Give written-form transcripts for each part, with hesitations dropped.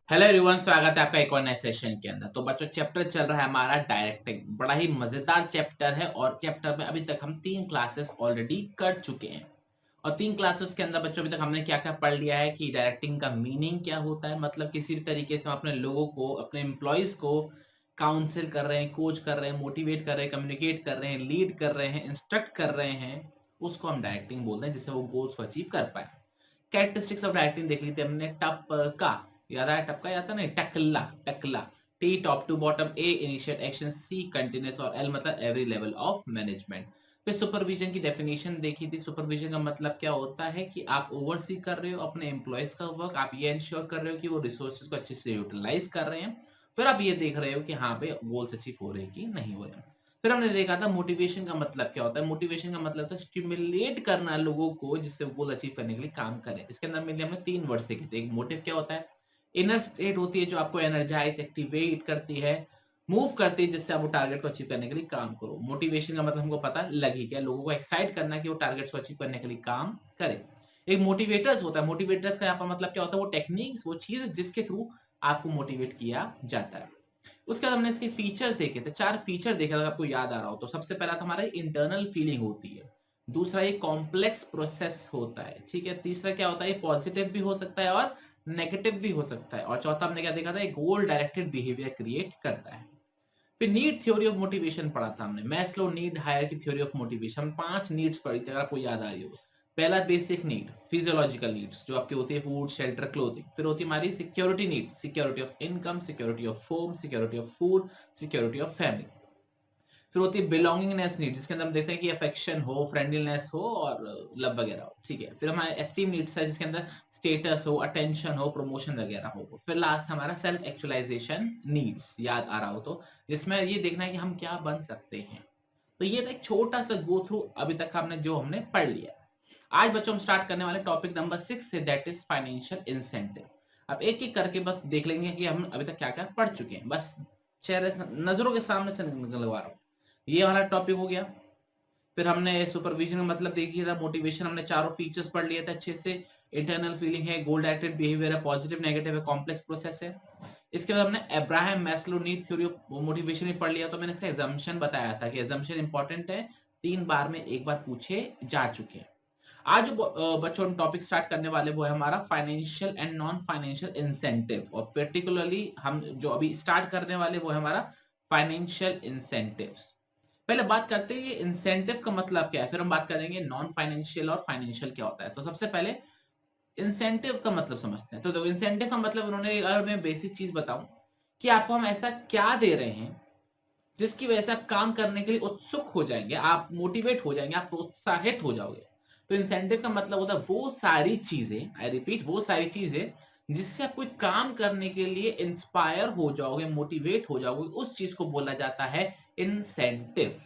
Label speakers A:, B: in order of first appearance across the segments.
A: Hello everyone, स्वागत है आपका एक और नए सेशन के अंदर। तो बच्चों, चैप्टर चल रहा है हमारा डायरेक्टिंग। बड़ा ही मजेदार चैप्टर है और चैप्टर में अभी तक हम 3 क्लासेस ऑलरेडी कर चुके हैं। और 3 क्लासेस के अंदर बच्चों अभी तक हमने क्या क्या पढ़ लिया है कि डायरेक्टिंग का मीनिंग क्या होता है। मतलब किसी भी तरीके से हम अपने लोगों को, अपने एम्प्लॉयज को काउंसिल कर रहे हैं, कोच कर रहे हैं, मोटिवेट कर रहे हैं, कम्युनिकेट कर रहे हैं, लीड कर रहे हैं, इंस्ट्रक्ट कर रहे हैं, उसको हम डायरेक्टिंग बोलते हैं, जिससे वो गोल्स को अचीव कर पाए। कैरेक्टरिस्टिक्स ऑफ डायरेक्टिंग देख ली थी हमने। टप का याद आया? टप का याद था नहीं? टकला, टकला। T top to bottom, A initiate action, C continuous और एल मतलब एवरी लेवल ऑफ मैनेजमेंट। फिर सुपरविजन की डेफिनेशन देखी थी। सुपरविजन का मतलब क्या होता है कि आप ओवरसी कर रहे हो अपने एम्प्लॉयज का वर्क, आप ये इंश्योर कर रहे हो कि वो रिसोर्सेज को अच्छे से यूटिलाइज कर रहे हैं। फिर आप ये देख रहे हो कि हाँ पे गोल्स अचीव हो रहे हैं कि नहीं हो रहे हैं। फिर हमने देखा था मोटिवेशन का मतलब क्या होता है। मोटिवेशन का मतलब था स्टिमुलेट करना लोगों को, जिससे गोल अचीव करने के लिए काम करें। इसके अंदर मेनली हमने 3 वर्ड सीखे थे। एक मोटिव क्या होता है, इनर स्टेट होती है जो आपको एनर्जाइज, एक्टिवेट करती है, मूव करती है, जिससे आप वो टारगेट को अचीव करने के लिए काम करो। मोटिवेशन का मतलब हमको पता लग ही गया, लोगों को एक्साइट करना कि वो टारगेट्स को अचीव करने के लिए काम करें। एक मोटिवेटर्स होता है। मोटिवेटर्स का यहाँ पर मतलब क्या होता है, वो टेक्निक्स, वो चीज जिसके थ्रू आपको मोटिवेट किया जाता है। उसके बाद हमने इसके फीचर्स देखे थे। 4 फीचर देखे, अगर आपको याद आ रहा हो तो। सबसे पहला था हमारा इंटरनल फीलिंग होती है। दूसरा ये कॉम्प्लेक्स प्रोसेस होता है, ठीक है। तीसरा क्या होता है, ये पॉजिटिव भी हो सकता है और नेगेटिव भी हो सकता है। और चौथा हमने क्या देखा था, एक गोल डायरेक्टेड बिहेवियर क्रिएट करता है। फिर नीड थ्योरी ऑफ मोटिवेशन पढ़ा था हमने। Maslow need hierarchy theory of motivation. 5 needs पढ़ी थी, अगर आपको याद आ रही हो। पहला बेसिक नीड, फिजियोलॉजिकल नीड्स, जो आपकी होती है फूड, शेल्टर, क्लोथिंग। फिर होती है हमारी security need, security of income, security of home, security of food, security of family. फिर होती है बिलोंगिंगनेस नीड, जिसके अंदर हम देखते हैं कि अफेक्शन हो, फ्रेंडलीनेस हो और लव वगैरह हो, ठीक है। फिर हमारे एस्टीम नीड्स है, जिसके अंदर स्टेटस हो, अटेंशन हो, प्रमोशन वगैरह हो। फिर लास्ट हमारा सेल्फ एक्चुअलाइजेशन नीड्स, याद आ रहा हो तो, जिसमें ये देखना है कि हम क्या बन सकते हैं। तो ये था एक छोटा सा गो थ्रू अभी तक हमने जो हमने पढ़ लिया। आज बच्चों हम स्टार्ट करने वाले टॉपिक नंबर 6 से, दैट इज फाइनेंशियल इंसेंटिव। अब एक एक करके बस देख लेंगे कि हम अभी तक क्या क्या पढ़ चुके हैं। बस चेहरे नजरों के सामने से निकलवा रहा हूँ। ये वाला टॉपिक हो गया। फिर हमने सुपरविजन का मतलब देख लिया था। मोटिवेशन हमने चारों फीचर्स पढ़ लिए थे अच्छे से। इंटरनल फीलिंग है, गोल डायरेक्टेड बिहेवियर है, पॉजिटिव नेगेटिव है, कॉम्प्लेक्स प्रोसेस है। इसके बाद हमने Abraham Maslow need theory of motivation भी पढ़ लिया। तो मैंने इसका एजम्पशन बताया था कि एजम्पशन इंपॉर्टेंट है, 3 बार में एक बार पूछे जा चुके हैं। आज जो बच्चों हम टॉपिक स्टार्ट करने वाले वो है हमारा financial and non financial incentive. और पर्टिकुलरली हम जो अभी स्टार्ट करने वाले वो है हमारा फाइनेंशियल इंसेंटिव्स। पहले बात करते हैं ये इंसेंटिव का मतलब क्या है, फिर हम बात करेंगे नॉन फाइनेंशियल और फाइनेंशियल क्या होता है। तो सबसे पहले इंसेंटिव का मतलब समझते हैं। तो देखो, इंसेंटिव का मतलब उन्होंने, अगर मैं बेसिक चीज बताऊं कि आपको हम ऐसा क्या दे रहे हैं जिसकी वजह से आप काम करने के लिए उत्सुक हो जाएंगे, आप मोटिवेट हो जाएंगे, आप प्रोत्साहित हो जाओगे। तो इंसेंटिव का मतलब होता है वो सारी चीजें, आई रिपीट, वो सारी चीजें जिससे आप कोई काम करने के लिए इंस्पायर हो जाओगे, मोटिवेट हो जाओगे, उस चीज को बोला जाता है इंसेंटिव।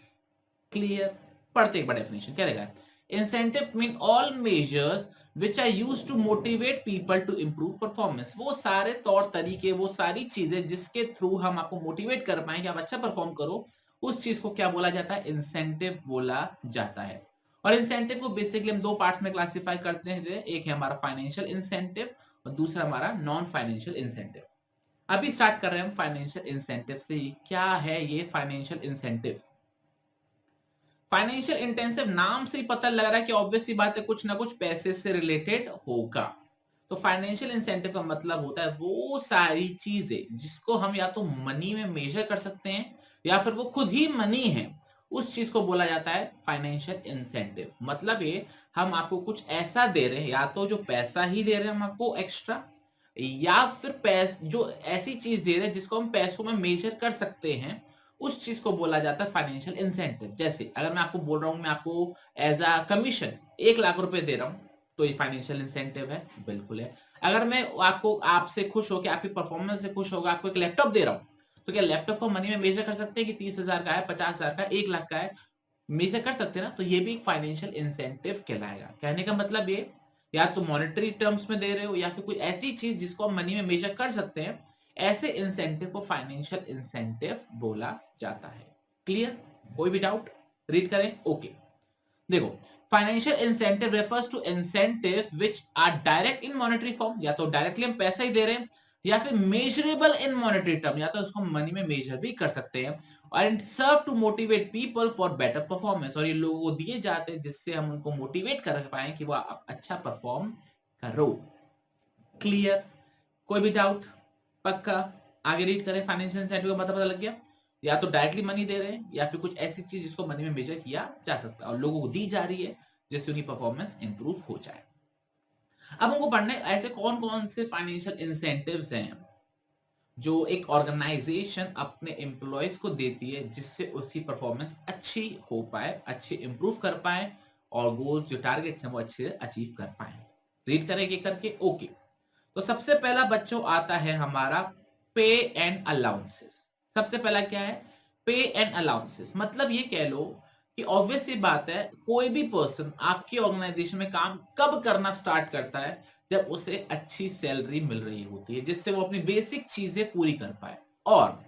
A: क्लियर? पढ़ते एक बार डेफिनेशन क्या लिखा है। Incentive mean all measures which are used to motivate people to improve performance। वो सारे तौर तरीके, वो सारी चीजें जिसके थ्रू हम आपको मोटिवेट कर पाए कि आप अच्छा परफॉर्म करो, उस चीज को क्या बोला जाता है, इंसेंटिव बोला जाता है। और इंसेंटिव को बेसिकली हम 2 पार्ट्स में क्लासिफाई करते हैं। एक है हमारा फाइनेंशियल इंसेंटिव और दूसरा हमारा नॉन फाइनेंशियल इंसेंटिव। अभी स्टार्ट कर रहे हैं हम फाइनेंशियल इंसेंटिव से। क्या है ये फाइनेंशियल इंसेंटिव? फाइनेंशियल इंटेंसिव नाम से ही पता लग रहा है कि ऑब्वियस सी बात है, कुछ ना कुछ पैसे से रिलेटेड होगा। तो फाइनेंशियल इंसेंटिव का मतलब होता है वो सारी चीजें जिसको हम या तो मनी में मेजर कर सकते हैं या फिर वो खुद ही मनी है, उस चीज को बोला जाता है फाइनेंशियल इंसेंटिव। मतलब ये हम आपको कुछ ऐसा दे रहे हैं, या तो जो पैसा ही दे रहे हैं हम आपको एक्स्ट्रा, या फिर जो ऐसी चीज दे रहे हैं जिसको हम पैसों में मेजर कर सकते हैं, उस चीज को बोला जाता है फाइनेंशियल इंसेंटिव। जैसे अगर मैं आपको बोल रहा हूं, मैं आपको एज अ कमीशन 1 लाख रुपए दे रहा हूं, तो ये फाइनेंशियल इंसेंटिव है, बिल्कुल है। अगर मैं आपको, आपसे खुश होकर, आपकी परफॉर्मेंस से खुश होकर आपको एक लैपटॉप दे रहा हूं, तो क्या लैपटॉप को मनी में मेजर कर सकते हैं कि 30,000 का है, 50,000 का है, 1 लाख का है? मेजर कर सकते हैं ना। तो ये भी एक फाइनेंशियल इंसेंटिव कहलाएगा। कहने का मतलब ये, या तो मॉनेटरी टर्म्स में दे रहे हो या फिर कोई ऐसी चीज जिसको हम मनी में मेजर कर सकते हैं, ऐसे इंसेंटिव को फाइनेंशियल इंसेंटिव बोला जाता है। क्लियर? कोई भी डाउट? रीड करें, ओके। देखो, financial incentive refers to incentive which are direct in monetary form. या तो डायरेक्टली हम पैसा ही दे रहे हैं, या फिर मेजरेबल इन मॉनेटरी टर्म, या तो उसको मनी में मेजर भी कर सकते हैं, and serve to motivate people for better performance, और ये लोगों को दिए जाते हैं जिससे हम उनको मोटिवेट कर पाए कि वो अच्छा परफॉर्म करो। क्लियर? कोई भी डाउट? पक्का? आगे रीड करें। फाइनेंशियल इंसेंटिव का मतलब पता लग गया, या तो डायरेक्टली मनी दे रहे हैं या फिर कुछ ऐसी चीज जिसको मनी में मेजर किया जा सकता है और लोगों को दी जा रही है जिससे उनकी परफॉर्मेंस इंप्रूव हो जाए। अब हमको पढ़ने ऐसे कौन कौन से फाइनेंशियल इंसेंटिव्स हैं जो एक ऑर्गेनाइजेशन अपने एम्प्लॉयज को देती है जिससे उसकी परफॉर्मेंस अच्छी हो पाए, अच्छे इंप्रूव कर पाए और गोल्स जो टारगेट्स हैं वो अच्छे अचीव कर पाए। रीड करेंगे करके। ओके, तो सबसे पहला बच्चों आता है हमारा पे एंड अलाउंसेस। सबसे पहला क्या है? पे एंड अलाउंसेस। मतलब ये कह लो कि ऑब्वियस सी बात है, कोई भी पर्सन आपकी ऑर्गेनाइजेशन में काम कब करना स्टार्ट करता है? जब उसे अच्छी सैलरी मिल रही होती है जिससे वो अपनी बेसिक चीजें पूरी कर पाए। और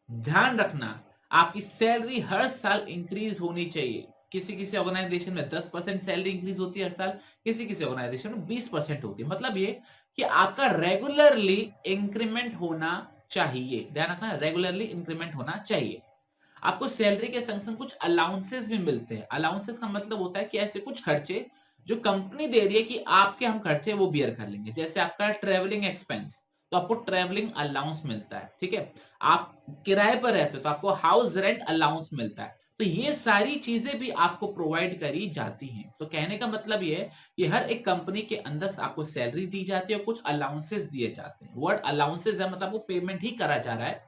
A: ध्यान रखना, आपकी सैलरी हर साल इंक्रीज होनी चाहिए। किसी किसी ऑर्गेनाइजेशन में 10% सैलरी इंक्रीज होती है हर साल, किसी किसी ऑर्गेनाइजेशन में 20% होती है। मतलब ये कि आपका रेगुलरली इंक्रीमेंट होना चाहिए। ध्यान रखना, रेगुलरली इंक्रीमेंट होना चाहिए। आपको सैलरी के संग संग कुछ अलाउंसेस भी मिलते हैं। अलाउंसेस का मतलब होता है कि ऐसे कुछ खर्चे जो कंपनी दे रही है कि आपके हम खर्चे वो बियर कर लेंगे। जैसे आपका ट्रेवलिंग एक्सपेंस, तो आपको ट्रेवलिंग अलाउंस मिलता है, ठीक है। आप किराए पर रहते हो तो आपको हाउस रेंट अलाउंस मिलता है। तो ये सारी चीजें भी आपको प्रोवाइड करी जाती हैं। तो कहने का मतलब ये है कि हर एक कंपनी के अंदर आपको सैलरी दी जाती है और कुछ अलाउंसेस दिए जाते हैं। वर्ड अलाउंसेस है मतलब वो पेमेंट ही करा जा रहा है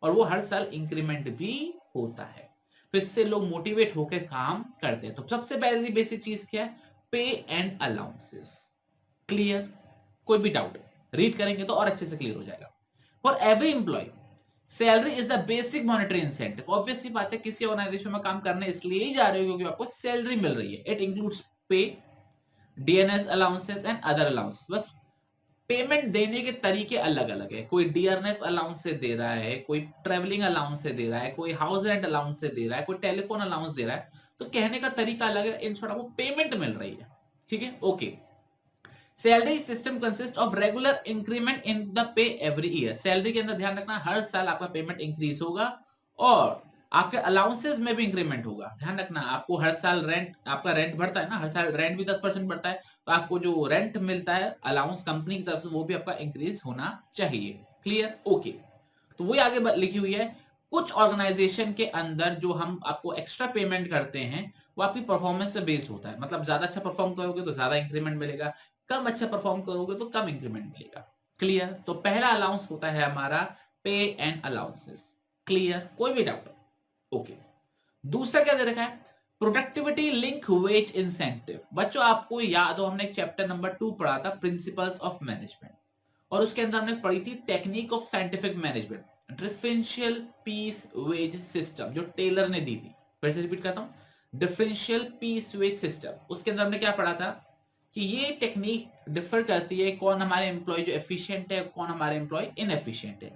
A: और वो हर साल इंक्रीमेंट भी होता है। तो इससे लोग मोटिवेट होकर काम करते हैं। तो सबसे पहली बेसिक चीज क्या है? पे एंड अलाउंसेस। क्लियर? कोई भी डाउट? रीड करेंगे तो और अच्छे से क्लियर हो जाएगा। For every employee, salary is the basic monetary incentive. Obviously बात है, किसी ऑर्गेनाइजेशन में काम करने इसलिए ही जा रहे हो क्योंकि आपको सैलरी मिल रही है। इट इंक्लूड्स पे, DNS allowances and other allowances. बस पेमेंट देने के तरीके अलग अलग है। कोई डियरनेस अलाउंस से दे रहा है, कोई ट्रेवलिंग अलाउंस से दे रहा है, कोई हाउस रेंट अलाउंस से दे रहा है, कोई टेलीफोन अलाउंस दे रहा है। तो कहने का तरीका अलग है, इन शॉर्ट आपको पेमेंट मिल रही है। ठीक है, okay. Salary system consist of regular increment in the pay every year. Salary के अंदर ध्यान रखना, हर साल आपका पेमेंट इंक्रीज होगा और आपके अलाउंसेस में भी इंक्रीमेंट होगा। ध्यान रखना, आपको हर साल रेंट, आपका रेंट बढ़ता है ना, हर साल रेंट भी 10% बढ़ता है, तो आपको जो रेंट मिलता है अलाउंस कंपनी की तरफ से वो भी आपका इंक्रीज होना चाहिए। क्लियर? ओके। तो वही आगे लिखी हुई है। कुछ ऑर्गेनाइजेशन के अंदर जो हम आपको एक्स्ट्रा पेमेंट करते हैं वो आपकी परफॉर्मेंस से बेस्ड होता है। मतलब ज्यादा अच्छा परफॉर्म करोगे तो ज्यादा इंक्रीमेंट मिलेगा, कम अच्छा परफॉर्म करोगे तो कम इंक्रीमेंट मिलेगा। क्लियर? तो पहला अलाउंस होता है हमारा पे एंड अलाउंसेस। क्लियर? कोई भी डाउट? ओके। दूसरा क्या दे रखा है? Productivity link wage incentive. बच्चों आपको याद हो, हमने चैप्टर नंबर 2 पढ़ा था, प्रिंसिपल्स ऑफ मैनेजमेंट, और उसके अंदर हमने पढ़ी थी technique of scientific management, differential piece wage system, जो टेलर ने दी थी। फिर से रिपीट करता हूं, डिफरेंशियल पीस वेज सिस्टम। उसके अंदर हमने क्या पढ़ा था कि ये टेक्निक डिफर करती है कौन हमारे एम्प्लॉय जो एफिशिएंट है, कौन हमारे एम्प्लॉय इनएफिशिएंट है।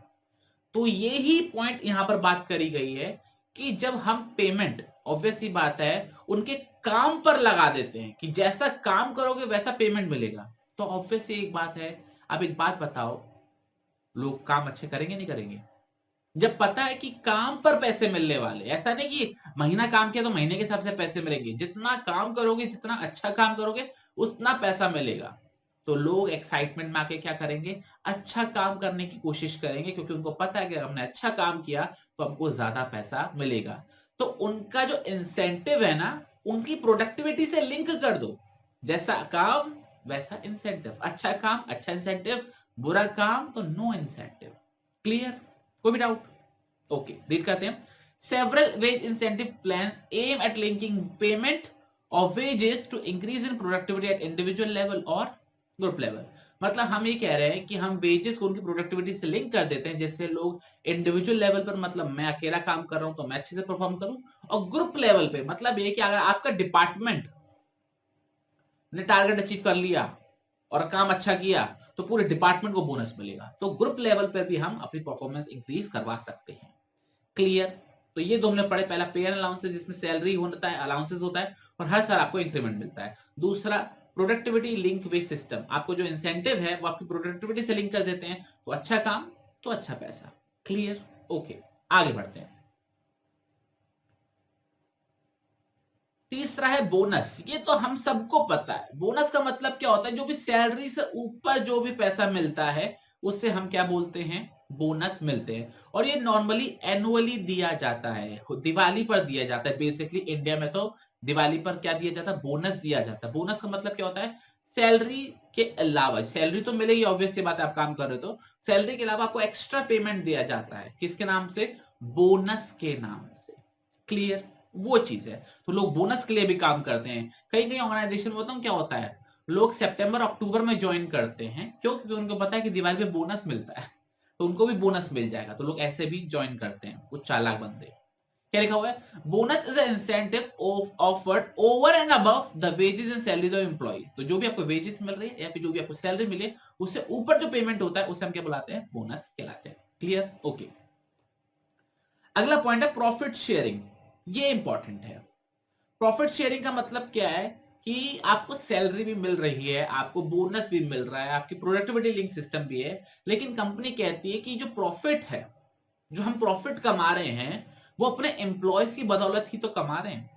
A: तो ये ही पॉइंट यहां पर बात करी गई है कि जब हम पेमेंट, ऑब्वियस सी बात है, उनके काम पर लगा देते हैं कि जैसा काम करोगे वैसा पेमेंट मिलेगा, तो ऑब्वियस एक बात है। अब एक बात बताओ, लोग काम अच्छे करेंगे नहीं करेंगे? जब पता है कि काम पर पैसे मिलने वाले, ऐसा नहीं कि महीना काम किया तो महीने के हिसाब से पैसे मिलेंगे, जितना काम करोगे, जितना अच्छा काम करोगे उतना पैसा मिलेगा, तो लोग एक्साइटमेंट में आके क्या करेंगे? अच्छा काम करने की कोशिश करेंगे, क्योंकि उनको पता है कि हमने अच्छा काम किया तो हमको ज्यादा पैसा मिलेगा। तो उनका जो इंसेंटिव है ना, उनकी प्रोडक्टिविटी से लिंक कर दो। जैसा काम वैसा इंसेंटिव, अच्छा काम अच्छा इंसेंटिव, बुरा काम तो नो इंसेंटिव। क्लियर? कोई भी डाउट? ओके, रीड करते हैं। Several wage incentive plans aim at linking payment of wages to increase in productivity at individual level और ग्रुप लेवल। मतलब हम ये कह रहे हैं कि हम वेजेस को उनकी प्रोडक्टिविटी से लिंक कर देते हैं, जिससे लोग इंडिविजुअल लेवल पर, मतलब मैं अकेला काम कर रहा हूं तो मैं अच्छे से परफॉर्म करूं, और ग्रुप लेवल पे मतलब ये कि अगर आपका डिपार्टमेंट ने टारगेट अचीव कर लिया और काम अच्छा किया तो पूरे डिपार्टमेंट को बोनस मिलेगा। तो ग्रुप लेवल पर भी हम अपनी परफॉर्मेंस इंक्रीज करवा सकते हैं। क्लियर? तो ये दो हमने पढ़े। पहला पे एंड अलाउंसेस जिसमें सैलरी होता है, अलाउंसेस होता है और हर साल आपको इंक्रीमेंट मिलता है। दूसरा प्रोडक्टिविटी लिंक बेस्ड सिस्टम, आपको जो इंसेंटिव है वो आपकी प्रोडक्टिविटी से लिंक कर देते हैं, तो अच्छा काम तो अच्छा पैसा। क्लियर? ओके, आगे बढ़ते हैं। तीसरा है बोनस। ये तो हम सबको पता है, बोनस का मतलब क्या होता है, जो भी सैलरी से ऊपर जो भी पैसा मिलता है उससे हम क्या बोलते हैं, बोनस मिलते हैं। और ये नॉर्मली एनुअली दिया जाता है, दिवाली पर दिया जाता है। बेसिकली इंडिया में तो दिवाली पर क्या दिया जाता है, बोनस दिया जाता है। बोनस का मतलब क्या होता है, सैलरी के अलावा, सैलरी तो मिलेगी ऑब्वियस सी बात है, आप काम कर रहे हो तो सैलरी के अलावा आपको एक्स्ट्रा पेमेंट दिया जाता है। किसके नाम से, बोनस के नाम से। क्लियर? वो चीज है। तो लोग बोनस के लिए भी काम करते हैं। कई कई ऑर्गेनाइजेशन में बताऊं क्या होता है, लोग सितंबर अक्टूबर में ज्वाइन करते हैं, क्यों? क्योंकि उनको पता है कि दिवाली पे बोनस मिलता है, तो उनको भी बोनस मिल जाएगा, तो लोग ऐसे भी ज्वाइन करते हैं, कुछ चालाक बंदे। क्या लिखा हुआ है, bonus is incentive offered over and above the wages and salary of employee. तो जो भी आपको वेजेस मिल रही है या फिर जो भी आपको सैलरी मिले, उससे ऊपर जो पेमेंट होता है उसे हम क्या बुलाते हैं, बोनस कहलाते हैं। क्लियर? ओके। अगला पॉइंट है प्रॉफिट शेयरिंग। ये इंपॉर्टेंट है। प्रॉफिट शेयरिंग का मतलब क्या है कि आपको सैलरी भी मिल रही है, आपको बोनस भी मिल रहा है, आपकी प्रोडक्टिविटी लिंक सिस्टम भी है, लेकिन कंपनी कहती है कि जो प्रॉफिट है, जो हम प्रॉफिट कमा रहे हैं, वो अपने एम्प्लॉयज की बदौलत ही तो कमा रहे हैं।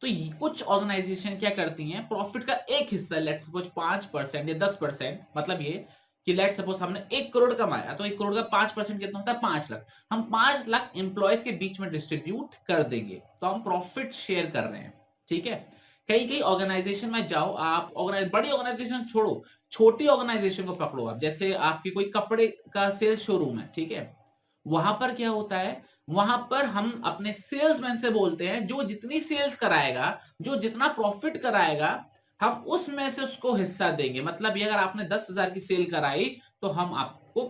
A: तो कुछ ऑर्गेनाइजेशन क्या करती हैं, प्रॉफिट का एक हिस्सा, लेट्स सपोज 5% या 10%, मतलब ये कि लेट सपोज हमने 1 करोड़ कमाया, तो 1 करोड़ का 5% कितना होता है, 5 लाख। हम 5 लाख एम्प्लॉयज के बीच में डिस्ट्रीब्यूट कर देंगे, तो हम प्रॉफिट शेयर कर रहे हैं। ठीक है? कई कई ऑर्गेनाइजेशन में जाओ आप, बड़ी ऑर्गेनाइजेशन छोड़ो, छोटी ऑर्गेनाइजेशन को पकड़ो आप, जैसे आपकी कोई कपड़े का सेल्स शोरूम है, ठीक है, वहां पर क्या होता है, वहां पर हम अपने सेल्समैन से बोलते हैं, जो जितनी सेल्स कराएगा, जो जितना प्रॉफिट कराएगा, हम उसमें से उसको हिस्सा देंगे। मतलब ये अगर आपने 10,000 की सेल कराई, तो हम आपको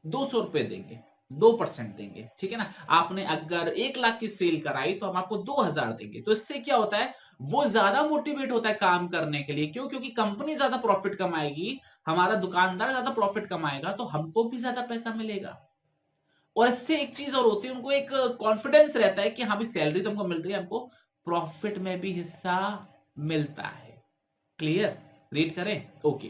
A: 200 रुपए देंगे, 2% देंगे। ठीक है ना? आपने अगर 1 लाख की सेल कराई, तो हम आपको 2,000 देंगे। तो इससे क्या होता है, वो ज्यादा मोटिवेट होता है काम करने के लिए। क्यों? क्योंकि कंपनी ज्यादा प्रॉफिट कमाएगी, हमारा दुकानदार ज्यादा प्रॉफिट कमाएगा, तो हमको भी ज्यादा पैसा मिलेगा। और इससे एक चीज और होती है, उनको एक कॉन्फिडेंस रहता है कि हाँ भी सैलरी तो हमको मिल रही है, हमको प्रॉफिट में भी हिस्सा मिलता है। क्लियर? रीड करें? Okay.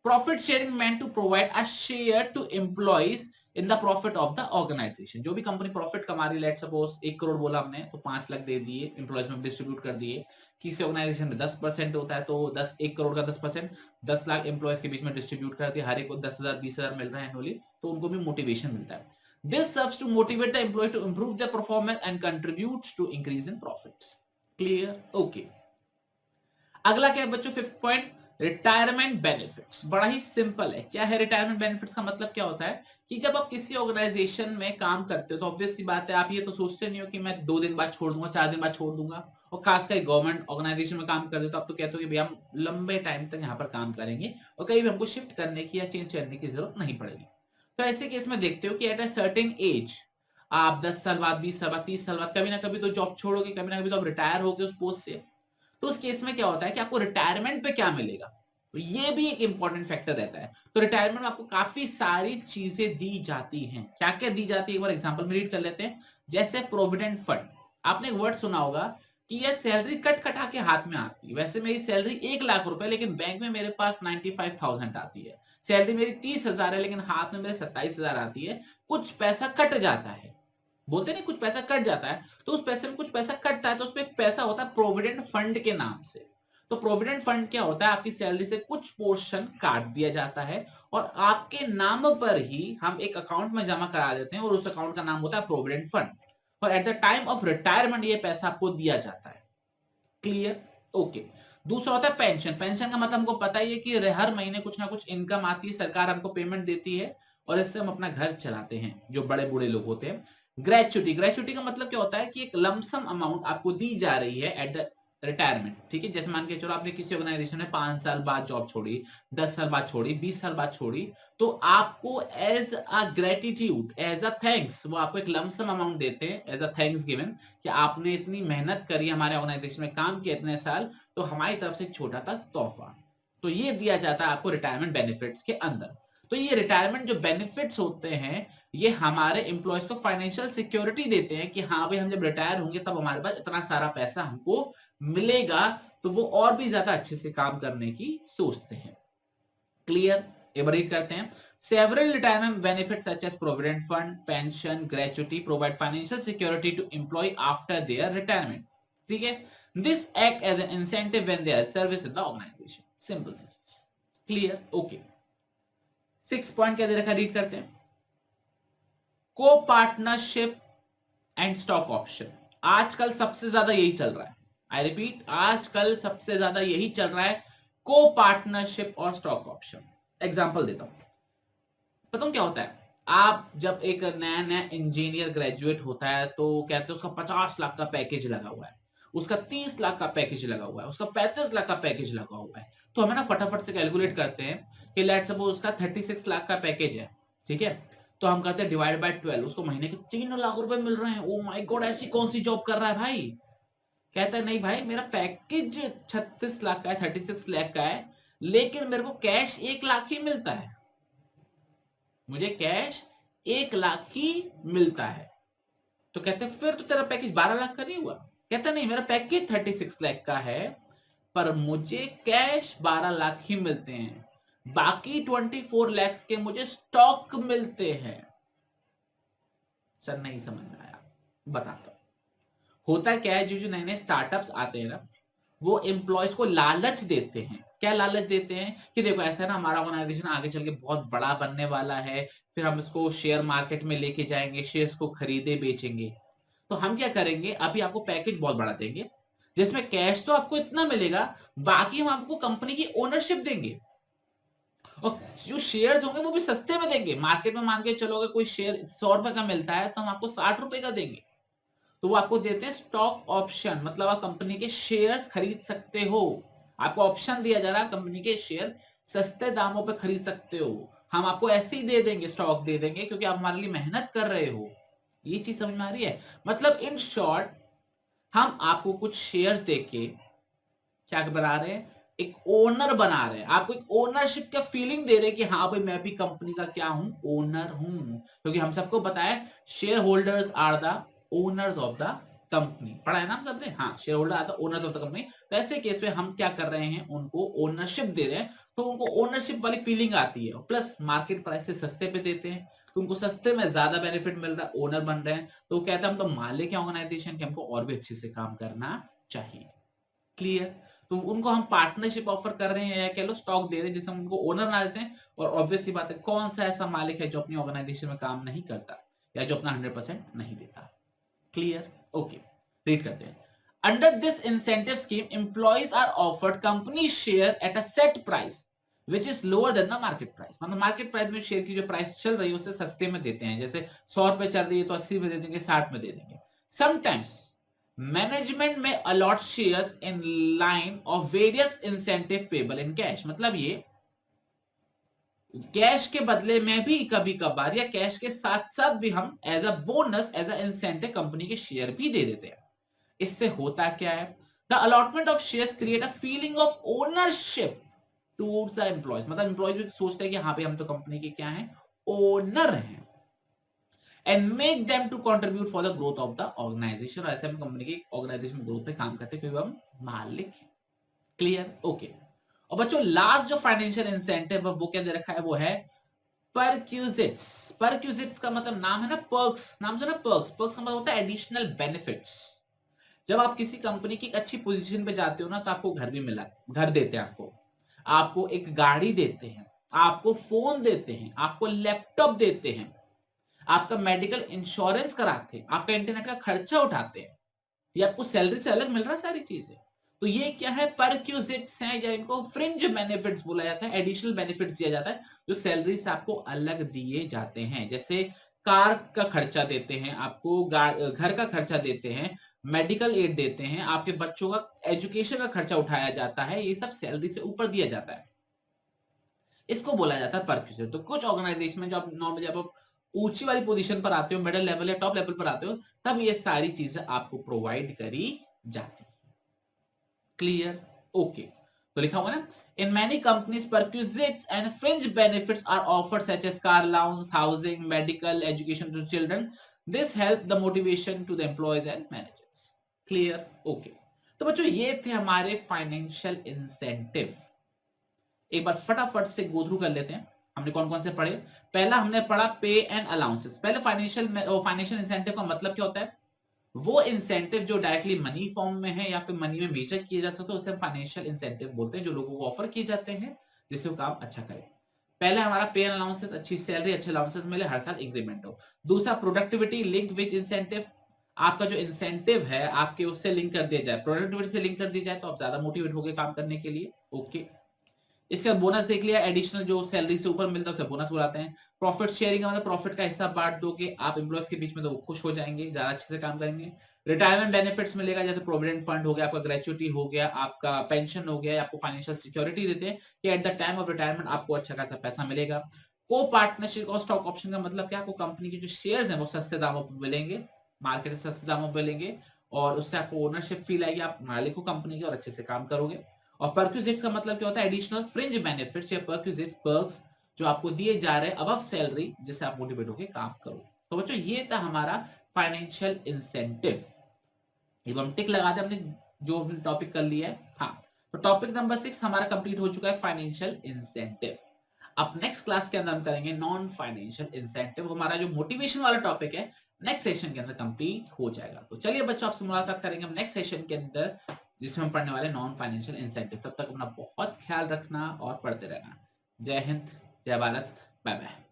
A: Profit sharing meant to provide a share to employees in the profit of the organisation. जो भी कंपनी प्रॉफिट कमा रही है, लेट सपोज 1 करोड़ बोला हमने, तो 5 लाख दे दिए, एम्प्लॉइज में डिस्ट्रीब्यूट कर दिए। किसी ऑर्गेनाइजेशन में 10% होता है, तो 1 करोड़ का 10%, 10 लाख एम्प्लॉइज के बीच में डिस्ट्रीब्यूट कर दिया, हर एक को 10,000 20,000 मिल रहा है एनुअली, तो उनको भी मोटिवेशन मिलता है। This serves to motivate the employee to improve their performance and contributes to increase in profits. Clear? Okay. अगला क्या है बच्चों, फिफ्थ पॉइंट, रिटायरमेंट बेनिफिट्स। बड़ा ही सिंपल है। क्या है रिटायरमेंट बेनिफिट्स का मतलब, क्या होता है कि जब आप किसी ऑर्गेनाइजेशन में काम करते हो, तो ऑब्वियस सी बात है, आप ये तो सोचते नहीं हो कि मैं 2 दिन बाद छोड़ दूंगा, 4 दिन बाद छोड़ दूंगा। और खासकर गवर्नमेंट ऑर्गेनाइजेशन में काम करते हो, तो आप तो कहते हो कि भैया हम लंबे टाइम तक यहाँ पर काम करेंगे और कहीं भी हमको शिफ्ट करने की या चेंज करने की जरूरत नहीं पड़ेगी। तो ऐसे केस में देखते हो कि एट अ सर्टेन एज, आप 10 साल बाद, 20 साल बाद, 30 साल बाद कभी ना कभी तो जॉब छोड़ोगे, कभी ना कभी तो आप रिटायर होगे उस पोस्ट से। तो उस केस में क्या होता है कि आपको रिटायरमेंट पे क्या मिलेगा, तो ये भी एक इंपॉर्टेंट फैक्टर रहता है। तो रिटायरमेंट में आपको काफी सारी चीजें दी जाती हैं। क्या क्या दी जाती है, एक बार एग्जांपल में रीड कर लेते हैं। जैसे प्रोविडेंट फंड, आपने एक वर्ड सुना होगा कि ये सैलरी कट कटा के हाथ में आती है। वैसे मेरी सैलरी 1 लाख रुपए, लेकिन बैंक में मेरे पास 95,000 आती है। सैलरी मेरी 30,000 है, लेकिन हाथ में मेरे 27,000 आती है। कुछ पैसा कट जाता है, बोलते नहीं कुछ पैसा कट जाता है, तो उस पैसे में कुछ पैसा कटता है, तो उसमें एक पैसा होता है प्रोविडेंट फंड के नाम से। तो प्रोविडेंट फंड क्या होता है, आपकी सैलरी से कुछ पोर्शन काट दिया जाता है और आपके नाम पर ही हम एक अकाउंट में जमा करा देते हैं, और उस अकाउंट का नाम होता है प्रोविडेंट फंड। और at the time of retirement ये पैसा आपको दिया जाता है। क्लियर? ओके। दूसरा होता है पेंशन। पेंशन का मतलब हमको पता ही है कि हर महीने कुछ ना कुछ इनकम आती है, सरकार हमको पेमेंट देती है, और इससे हम अपना घर चलाते हैं, जो बड़े बूढ़े लोग होते हैं। ग्रेचुटी, ग्रेचुटी का मतलब क्या होता है कि एक लमसम अमाउंट आपको दी जा रही है एट द रिटायरमेंट। ठीक है? जैसे मान के चलो आपने किसी ऑर्गेनाइजेशन में 5 साल बाद जॉब छोड़ी, 10 साल बाद छोड़ी, 20 साल बाद छोड़ी, तो आपको as a gratitude, as a thanks, वो आपको एक लमसम अमाउंट देते हैं एज अ थैंक्स गिवन, कि आपने इतनी मेहनत करी, हमारे ऑर्गेनाइजेशन में काम किया इतने साल, तो हमारी तरफ से एक छोटा सा तोहफा। तो ये दिया जाता है आपको रिटायरमेंट बेनिफिट्स के अंदर। तो ये रिटायरमेंट जो बेनिफिट्स होते हैं, ये हमारे एम्प्लॉयज को फाइनेंशियल सिक्योरिटी देते हैं कि हाँ भाई, हम जब रिटायर होंगे तब हमारे पास इतना सारा पैसा हमको मिलेगा, तो वो और भी ज्यादा अच्छे से काम करने की सोचते हैं। क्लियर? एक बार रीड करते हैं। Several retirement benefits such as provident fund, pension, gratuity provide financial security to employee after their retirement. ठीक है? This act as an incentive when they are service in the organization. Simple. Clear? Okay. 6 point क्या दे रखा है, read करते हैं। को partnership and stock option. आजकल सबसे ज्यादा यही चल रहा है। आई रिपीट, आजकल सबसे ज्यादा यही चल रहा है, को पार्टनरशिप और स्टॉक ऑप्शन। एग्जांपल देता हूं। पता हूं क्या होता है, आप जब एक नया नया इंजीनियर ग्रेजुएट होता है तो कहते हैं उसका 50 लाख का पैकेज लगा हुआ है, उसका 30 लाख का पैकेज लगा हुआ है, उसका 35 लाख का पैकेज लगा हुआ है। तो हमें ना फटाफट से कैलकुलेट करते हैं कि लेट सपोज उसका 36 लाख का पैकेज है, ठीक है? तो हम करते हैं डिवाइड बाय 12, उसको महीने के 3 लाख रुपए मिल रहे हैं। ओ माय गॉड, ऐसी कौन सी जॉब कर रहा है भाई? कहता है नहीं भाई, मेरा पैकेज 36 लाख का है, 36 लाख का है, लेकिन मेरे को कैश 1 लाख ही मिलता है, मुझे कैश 1 लाख ही मिलता है। तो कहते हैं फिर तो तेरा पैकेज 12 लाख का नहीं हुआ। कहता नहीं, मेरा पैकेज 36 लाख का है, पर मुझे कैश 12 लाख ही मिलते हैं, बाकी 24 लाख के मुझे स्टॉक मिलते हैं। सर नहीं समझ में आया, बताता हूं। होता क्या है, जो नए नए स्टार्टअप्स आते हैं ना, वो एम्प्लॉयज को लालच देते हैं। क्या लालच देते हैं कि देखो ऐसा ना, हमारा ऑर्गेनाइजेशन आगे चल के बहुत बड़ा बनने वाला है, फिर हम इसको शेयर मार्केट में लेके जाएंगे, शेयर्स को खरीदे बेचेंगे। तो हम क्या करेंगे, अभी आपको पैकेज बहुत बड़ा देंगे, जिसमें कैश तो आपको इतना मिलेगा, बाकी हम आपको कंपनी की ओनरशिप देंगे, और जो शेयर्स होंगे वो भी सस्ते में देंगे। मार्केट में मान के चलोगे कोई शेयर 100 रुपए का मिलता है, तो हम आपको 60 रुपए का देंगे। तो वो आपको देते हैं स्टॉक ऑप्शन, मतलब आप कंपनी के शेयर्स खरीद सकते हो। आपको ऑप्शन दिया जा रहा है, कंपनी के शेयर सस्ते दामों पे खरीद सकते हो। हम आपको ऐसे ही दे देंगे, स्टॉक दे देंगे, क्योंकि आप हमारे लिए मेहनत कर रहे हो। ये चीज समझ में आ रही है? मतलब इन शॉर्ट, हम आपको कुछ शेयर्स देके क्या बना रहे हैं, एक ओनर बना रहे हैं, आपको एक ओनरशिप का फीलिंग दे रहे हैं कि हाँ भाई मैं भी कंपनी का क्या हूं, ओनर हूं। क्योंकि हम सबको बताया share holders are the owners of the company, पढ़ा है ना हम सबने? हाँ, share holder are the owners of the company. तो ऐसे केस में हम क्या कर रहे हैं, उनको ओनरशिप दे रहे हैं, तो उनको ओनरशिप वाली फीलिंग आती है, प्लस मार्केट प्राइस से सस्ते पे देते हैं, तो उनको सस्ते में ज्यादा बेनिफिट मिल रहा है, ओनर बन रहे हैं। तो वो कहते हैं हम तो मालिक है ऑर्गेनाइजेशन के, हमको और भी अच्छे से काम करना चाहिए। क्लियर? तो उनको हम पार्टनरशिप ऑफर कर रहे हैं, या कह लो स्टॉक दे रहे हैं, जिससे उनको ओनर ना देते हैं। और ऑब्वियस सी बात है, कौन सा ऐसा मालिक है जो अपनी ऑर्गेनाइजेशन में काम नहीं करता, या जो अपना 100% नहीं देता? क्लियर? ओके, रीड करते हैं। Under this incentive scheme, employees are offered company share at a set price which is lower than the market price. मतलब मार्केट प्राइस में शेयर की जो प्राइस चल रही है उससे सस्ते में देते हैं। जैसे 100 रुपए चल रही है तो 80 में दे देंगे, 60 में दे देंगे। समटाइम्स मैनेजमेंट में allot shares in line of various incentive payable in cash. मतलब ये कैश के बदले में भी कभी कभार, या कैश के साथ साथ भी हम as a bonus, as a incentive company के शेयर भी दे देते हैं। इससे होता क्या है, the allotment of shares create a feeling of ownership towards the employees. मतलब एम्प्लॉयज भी सोचते हैं कि हाँ भाई हम तो कंपनी के क्या हैं, ओनर हैं, and make them to contribute for the growth of the organisation. ऐसे हम कंपनी की ऑर्गेनाइजेशन ग्रोथ पे काम करते हैं क्योंकि हम मालिक हैं। क्लियर? ओके। और बच्चों लास्ट जो फाइनेंशियल इंसेंटिव है वो क्या दे रखा है, वो है परक्यूजिट्स। परक्यूजिट्स का मतलब नाम है ना पर्क्स, नाम जो ना पर्क्स, पर्क्स का मतलब होता है एडिशनल बेनिफिट्स। जब आप किसी कंपनी की एक अच्छी पोजीशन पे जाते हो ना, तो आपको घर भी मिला, घर देते हैं आपको, आपको एक गाड़ी देते हैं, आपको फोन देते हैं, आपको लैपटॉप देते हैं, आपका मेडिकल इंश्योरेंस कराते हैं, आपका इंटरनेट का खर्चा उठाते हैं, ये आपको सैलरी से अलग मिल रहा है सारी चीजें। तो ये क्या है, परक्यूजिट्स हैं, या इनको फ्रिंज बेनिफिट्स बोला जाता है, एडिशनल बेनिफिट्स दिया जाता है जो सैलरी से आपको अलग दिए जाते हैं। जैसे कार का खर्चा देते हैं आपको, घर का खर्चा देते हैं, मेडिकल एड देते हैं, आपके बच्चों का एजुकेशन का खर्चा उठाया जाता है, ये सब सैलरी से ऊपर दिया जाता है। इसको बोला जाता है परक्यूजिट। तो कुछ ऑर्गेनाइजेशन में जो आप नॉर्मली जब आप ऊंची वाली पोजीशन पर आते हो, मिडिल लेवल या टॉप लेवल पर आते हो, तब ये सारी चीजें आपको प्रोवाइड करी जाती है। क्लियर? ओके। तो लिखा हुआ ना, in many companies perquisites and fringe benefits are offered such as car allowance, housing, medical, education to children. This help the motivation to the employees and managers. Clear? Okay. तो बच्चों ये थे हमारे financial incentive. एक बार फटाफट से go through कर लेते हैं, हमने कौन कौन से पढ़े। पहला हमने पढ़ा पे एंड अलाउंसेस। पहले फाइनेंशियल इंसेंटिव का मतलब क्या होता है, वो इंसेंटिव जो डायरेक्टली मनी फॉर्म में है या फिर मनी में मेजर किए जा सकते हैं, उसे हम फाइनेंशियल इंसेंटिव बोलते हैं, जो लोगों को ऑफर किए जाते हैं जिससे वो काम अच्छा करे। पहले हमारा पे एंड अलाउंसेस, अच्छी सैलरी, अच्छे अलाउंसेस मिले, हर साल इंक्रीमेंट हो। दूसरा प्रोडक्टिविटी लिंक विच इंसेंटिव, आपका जो इंसेंटिव है आपके उससे लिंक कर दिया जाए, प्रोडक्टिविटी से लिंक कर दी जाए तो आप ज्यादा मोटिवेट होकर काम करने के लिए। ओके, इसका बोनस देख लिया, एडिशनल जो सैलरी से ऊपर मिलता है उसे बोनस बुलाते हैं। प्रॉफिट शेयरिंग मतलब प्रॉफिट का हिस्सा बांट दोगे आप एम्प्लॉयज के बीच में तो वो खुश हो जाएंगे, ज्यादा अच्छे से काम करेंगे। रिटायरमेंट बेनिफिट्स मिलेगा, जैसे प्रोविडेंट फंड हो गया, आपका ग्रेचुइटी हो गया, आपका पेंशन हो गया, आपको फाइनेंशियल सिक्योरिटी देते हैं कि at the time of retirement आपको अच्छा खासा पैसा मिलेगा। को पार्टनरशिप और स्टॉक ऑप्शन का मतलब क्या, आपको कंपनी के जो शेयर्स हैं वो सस्ते दामों पर मिलेंगे, मार्केट से सस्ते दामों पर मिलेंगे, और उससे आपको ओनरशिप फील आएगी, आप मालिक हो कंपनी के और अच्छे से काम करोगे। और परक्विजिट्स का मतलब क्या होता है, एडिशनल फ्रिंज बेनिफिट्स या परक्विजिट्स पर्क्स जो आपको दिए जा रहे हैं अबव सैलरी, जिससे आप मोटिवेट होकर काम करो। तो बच्चों ये था हमारा फाइनेंशियल इंसेंटिव। अब हम टिक लगाते हैं, हमने जो हमने टॉपिक कर लिया है। हाँ, तो टॉपिक नंबर 6 हमारा कंप्लीट हो चुका है, फाइनेंशियल इंसेंटिव। अब नेक्स्ट क्लास के अंदर हम करेंगे नॉन फाइनेंशियल इंसेंटिव। हमारा जो मोटिवेशन वाला टॉपिक है नेक्स्ट सेशन के अंदर कंप्लीट हो जाएगा। तो चलिए बच्चों, आपसे मुलाकात करेंगे हम नेक्स्ट सेशन के अंदर, जिसमें हम पढ़ने वाले नॉन फाइनेंशियल इंसेंटिव। तब तक अपना बहुत ख्याल रखना और पढ़ते रहना। जय हिंद, जय भारत, बाय बाय।